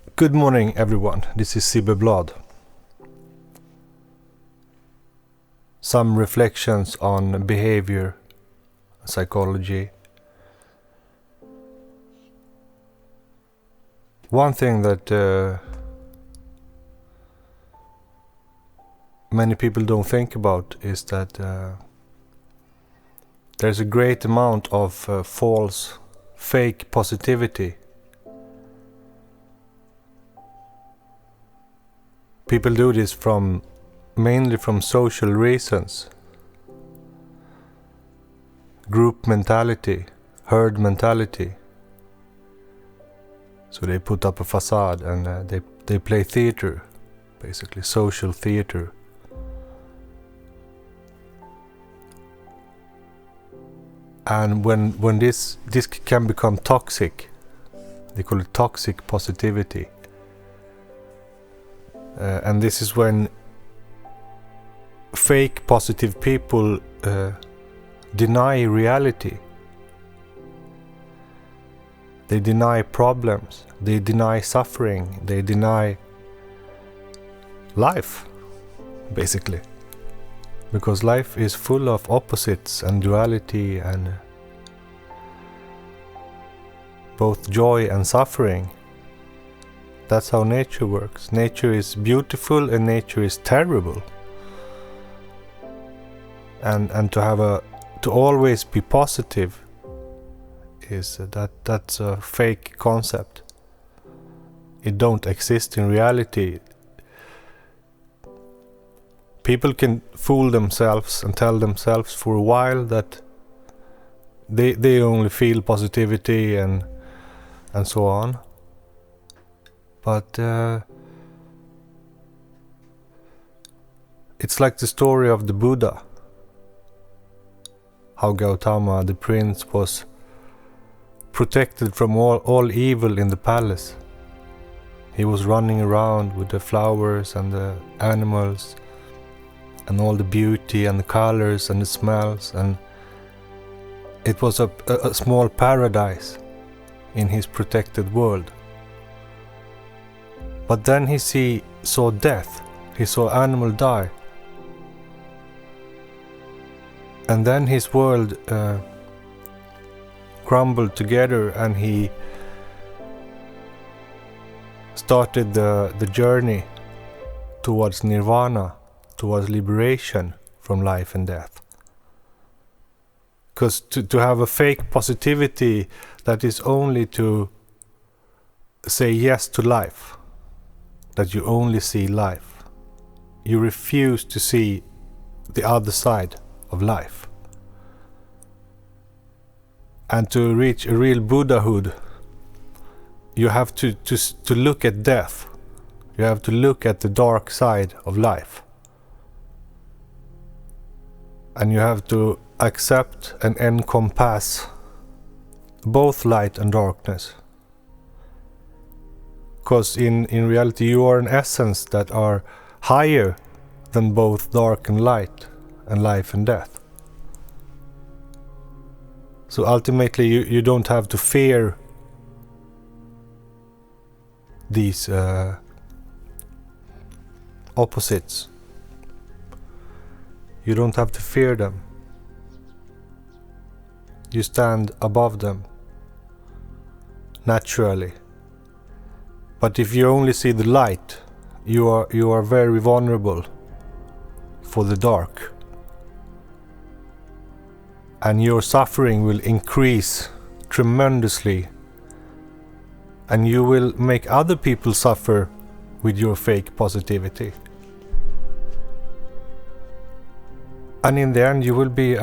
Good morning, everyone. This is Sibbe Bladh. Some reflections on behavior, psychology. One thing that many people don't think about is that there's a great amount of false, fake positivity. People do this mainly from social reasons. Group mentality, herd mentality. So they put up a facade and they play theater, basically social theater. And when this can become toxic, they call it toxic positivity. And this is when fake positive people deny reality. They deny problems, they deny suffering, they deny life, basically. Because life is full of opposites and duality and both joy and suffering. That's how nature works. Nature is beautiful and nature is terrible. And to always be positive that's a fake concept. It don't exist in reality. People can fool themselves and tell themselves for a while that they only feel positivity and so on. But it's like the story of the Buddha. How Gautama, the prince, was protected from all evil in the palace. He was running around with the flowers and the animals and all the beauty and the colors and the smells, and it was a small paradise in his protected world. But then he saw death, he saw animal die. And then his world crumbled together and he started the journey towards nirvana, towards liberation from life and death. Because to have a fake positivity that is only to say yes to life, that you only see life. You refuse to see the other side of life. And to reach a real Buddhahood, you have to look at death. You have to look at the dark side of life. And you have to accept and encompass both light and darkness. Because in reality you are an essence that are higher than both dark and light and life and death. So ultimately you don't have to fear these opposites. You don't have to fear them. You stand above them naturally. But if you only see the light, you are very vulnerable for the dark. And your suffering will increase tremendously. And you will make other people suffer with your fake positivity. And in the end you will be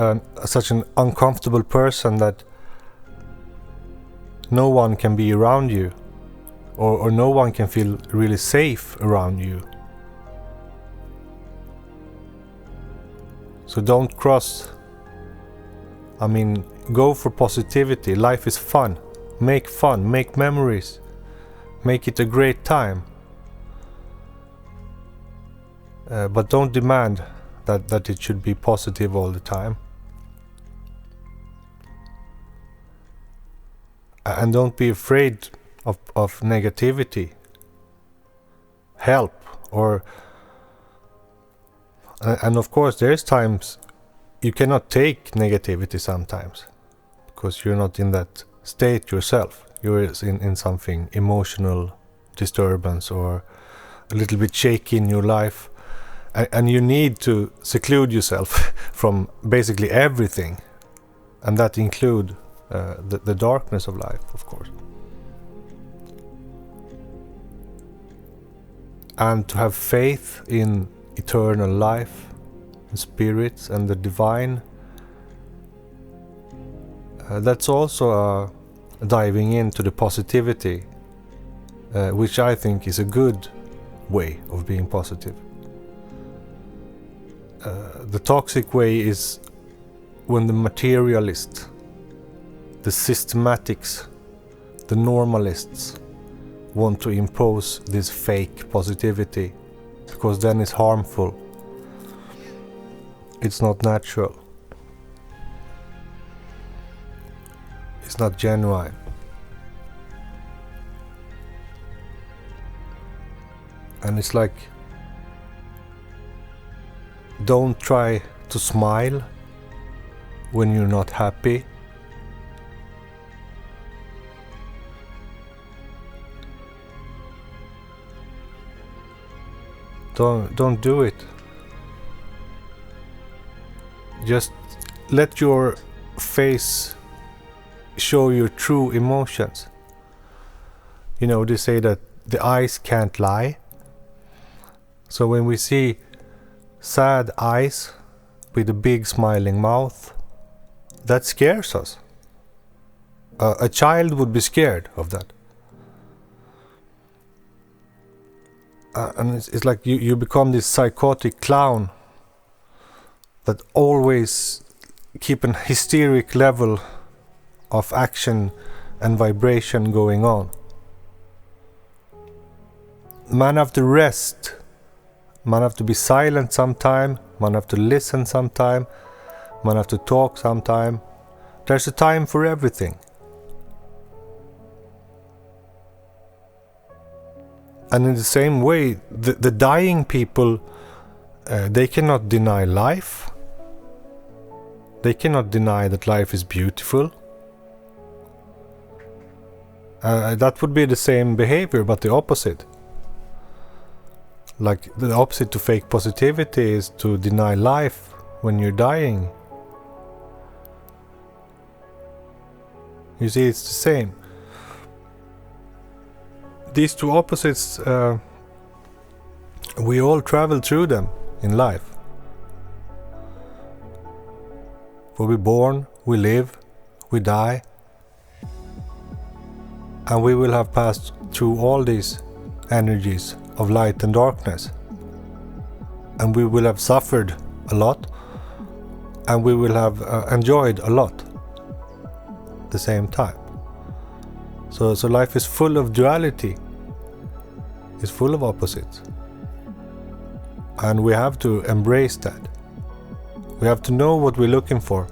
such an uncomfortable person that no one can be around you. Or no one can feel really safe around you. So don't go for positivity. Life is fun, make memories, make it a great time. But don't demand that it should be positive all the time. And don't be afraid of negativity. help, or and of course there's times you cannot take negativity sometimes because you're not in that state yourself. You're in something emotional disturbance or a little bit shaky in your life, and you need to seclude yourself from basically everything, and that include the darkness of life, of course. And to have faith in eternal life, and spirits, and the divine, that's also diving into the positivity, which I think is a good way of being positive. The toxic way is when the materialists, the systematics, the normalists want to impose this fake positivity, because then it's harmful. It's not natural. It's not genuine. And it's like, don't try to smile when you're not happy. Don't do it. Just let your face show your true emotions. You know, they say that the eyes can't lie. So when we see sad eyes with a big smiling mouth, that scares us. A child would be scared of that. And it's like you become this psychotic clown that always keep an hysteric level of action and vibration going on. Man have to rest. Man have to be silent sometime. Man have to listen sometime. Man have to talk sometime. There's a time for everything. And in the same way, the dying people, they cannot deny life. They cannot deny that life is beautiful. That would be the same behavior, but the opposite. Like the opposite to fake positivity is to deny life when you're dying. You see, it's the same. These two opposites, we all travel through them in life. We're born, we live, we die, and we will have passed through all these energies of light and darkness, and we will have suffered a lot, and we will have enjoyed a lot at the same time. So life is full of duality. It's full of opposites. And we have to embrace that. We have to know what we're looking for.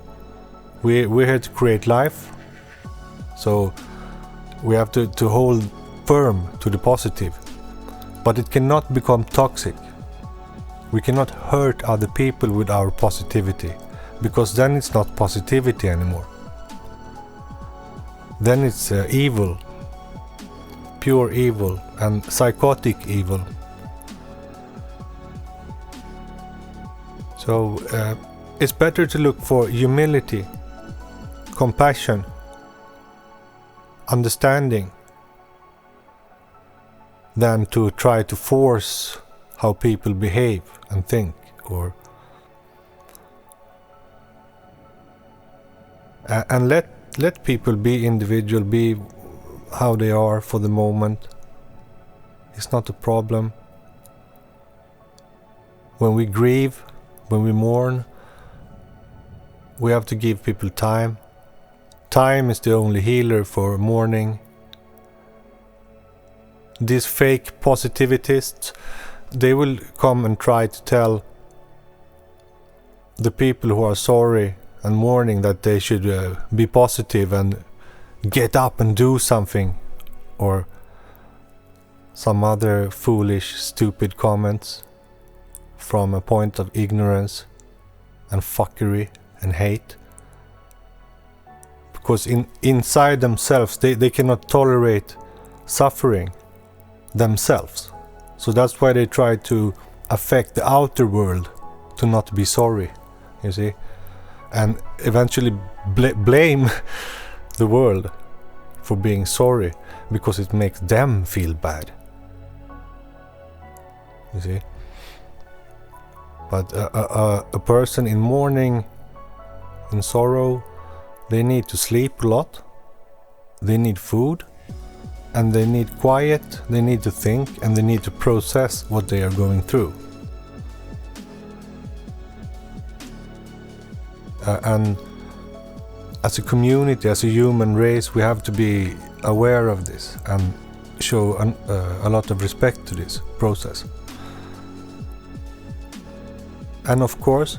We're here to create life. So we have to hold firm to the positive. But it cannot become toxic. We cannot hurt other people with our positivity, because then it's not positivity anymore. Then it's evil, pure evil, and psychotic evil. So it's better to look for humility, compassion, understanding, than to try to force how people behave and think, or and let people be individual, be how they are for the moment. It's not a problem. When we grieve, when we mourn, we have to give people time. Time is the only healer for mourning. These fake positivists, they will come and try to tell the people who are sorry and mourning that they should be positive and get up and do something, or some other foolish, stupid comments from a point of ignorance and fuckery and hate. Because inside themselves, they cannot tolerate suffering themselves. So that's why they try to affect the outer world to not be sorry, you see, and eventually blame the world for being sorry because it makes them feel bad, you see. But a person in mourning, in sorrow, they need to sleep a lot, they need food, and they need quiet, they need to think, and they need to process what they are going through. And as a community, as a human race, we have to be aware of this and show a lot of respect to this process. And of course,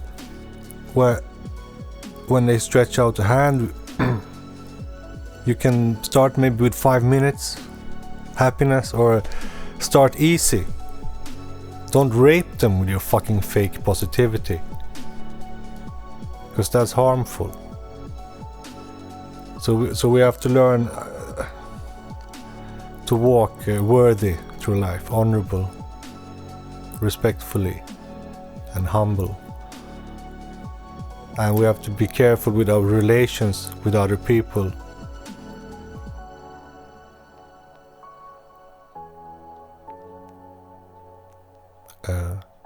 when they stretch out a hand, you can start maybe with 5 minutes happiness, or start easy. Don't rape them with your fucking fake positivity, because that's harmful. So we have to learn to walk worthy through life, honorable, respectfully, and humble. And we have to be careful with our relations with other people.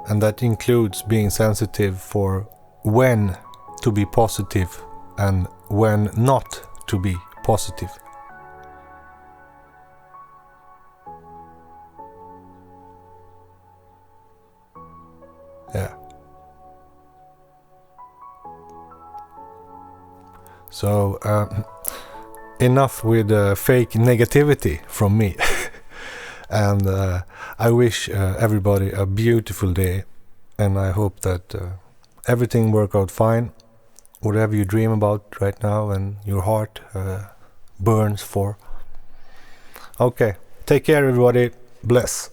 And that includes being sensitive for when to be positive and when not to be positive. Yeah. So enough with fake negativity from me. And I wish everybody a beautiful day, and I hope that everything works out fine, whatever you dream about right now and your heart burns for. Okay, take care everybody, bless.